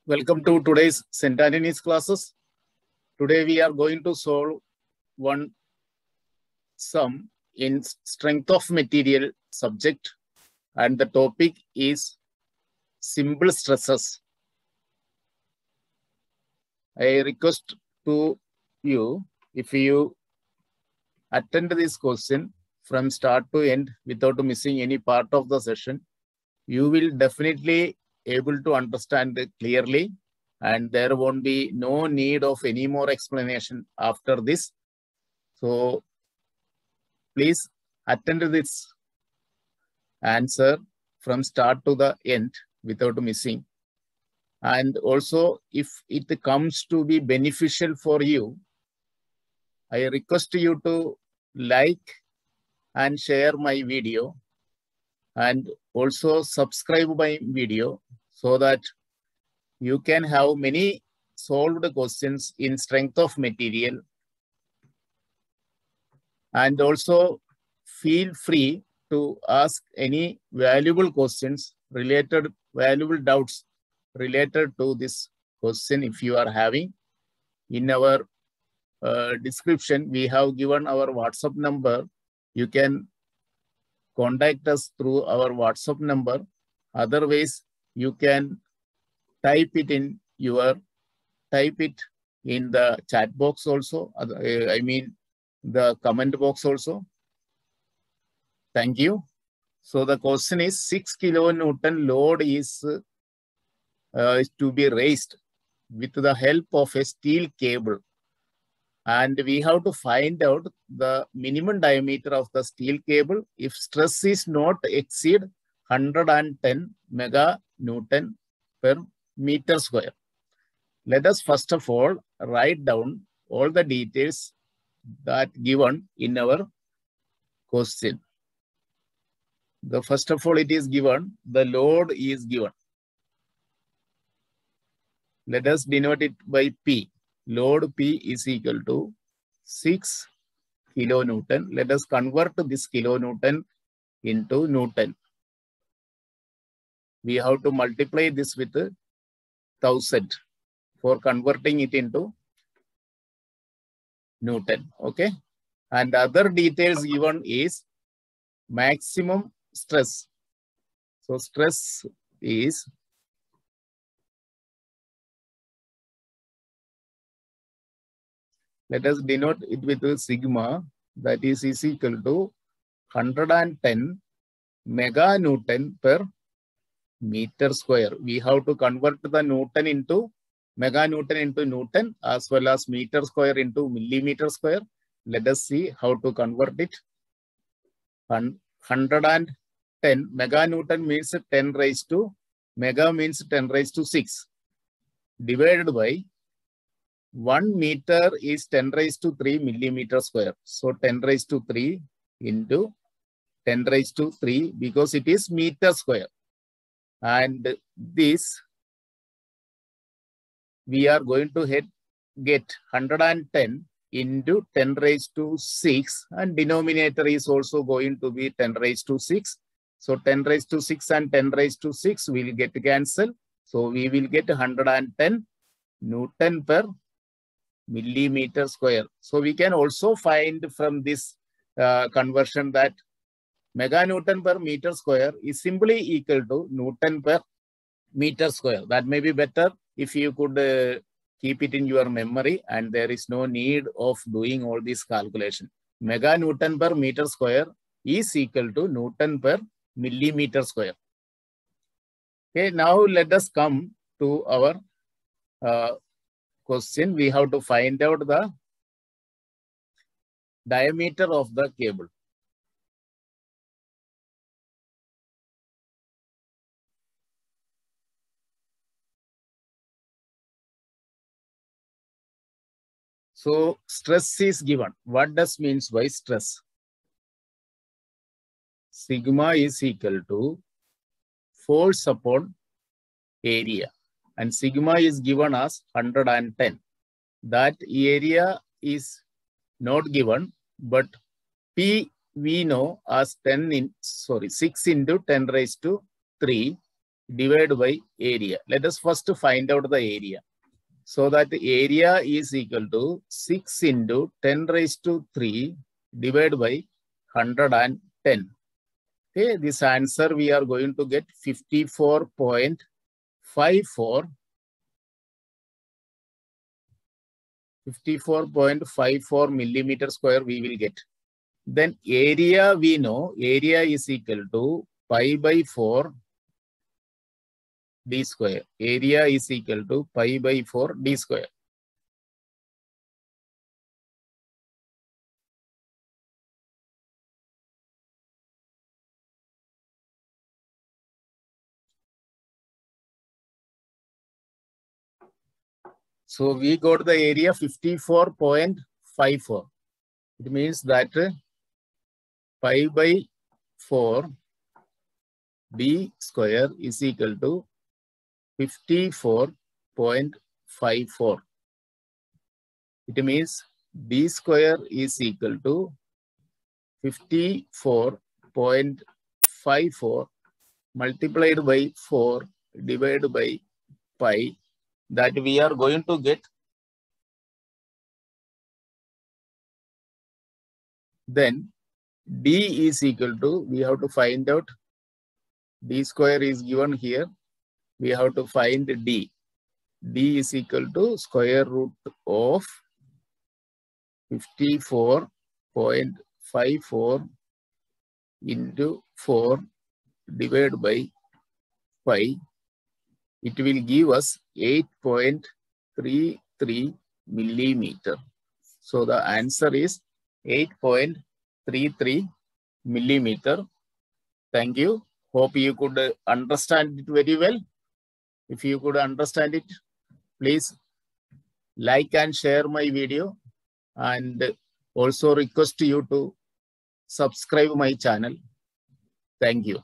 Welcome to today's St. Antony's classes. Today we are going to solve one sum in strength of material subject, and the topic is simple stresses. I request to you, if you attend this question from start to end without missing any part of the session, you will definitely able to understand it clearly, and there won't be no need of any more explanation after this. So please attend this answer from start to the end without missing. And also, if it comes to be beneficial for you, I request you to like and share my video, and also subscribe my video so that you can have many solved questions in strength of material. And also feel free to ask any valuable questions related, valuable doubts related to this question if you are having. In our description, we have given our WhatsApp number. You can contact us through our WhatsApp number. Otherwise, you can type it in the chat box also. I mean, the comment box also. Thank you. So the question is 6 kilonewton load is to be raised with the help of a steel cable. And we have to find out the minimum diameter of the steel cable if stress is not exceed 110 meganewton per meter square. Let us first of all write down all the details that given in our question. First of all, it is given, the load is given. Let us denote it by P. Load P is equal to 6 kilonewton. Let us convert this kilonewton into Newton. We have to multiply this with 1000 for converting it into Newton. Okay. And other details given is maximum stress. So stress is let us denote it with sigma, that is equal to 110 meganewton per meter square. We have to convert the Newton into meganewton into Newton as well as meter square into millimeter square. Let us see how to convert it. 110 meganewton means 10 raised to, mega means 10 raised to 6 divided by 1 meter is 10 raised to 3 millimeter square. So 10 raised to 3 into 10 raised to 3 because it is meter square. And this we are going to get 110 into 10 raised to 6, and denominator is also going to be 10 raised to 6. So 10 raised to 6 and 10 raised to 6 will get cancelled. So we will get 110 Newton per millimeter square. So we can also find from this conversion that meganewton per meter square is simply equal to Newton per meter square. That may be better if you could keep it in your memory, and there is no need of doing all this calculation. Meganewton per meter square is equal to Newton per millimeter square. Okay, now let us come to our question. We have to find out the diameter of the cable. So stress is given. What does means by stress? Sigma is equal to force upon area, and sigma is given as 110. That area is not given, but P we know as 6 into 10 raised to 3 divided by area. Let us first find out the area. So that the area is equal to 6 into 10 raised to 3 divided by 110. Okay, this answer we are going to get 54.54. 54.54 millimeter square we will get. Then area we know, area is equal to pi by 4 d square. Area is equal to pi by 4 d square. So we got the area 54.54. It means that pi by 4 d square is equal to 54.54. It means d square is equal to 54.54 multiplied by 4 divided by pi, that we are going to get. Then d is equal to, we have to find out, d square is given here. We have to find d. D is equal to square root of 54.54 into 4 divided by pi. It will give us 8.33 millimeter. So the answer is 8.33 millimeter. Thank you. Hope you could understand it very well. If you could understand it, please like and share my video, and also request you to subscribe my channel. Thank you.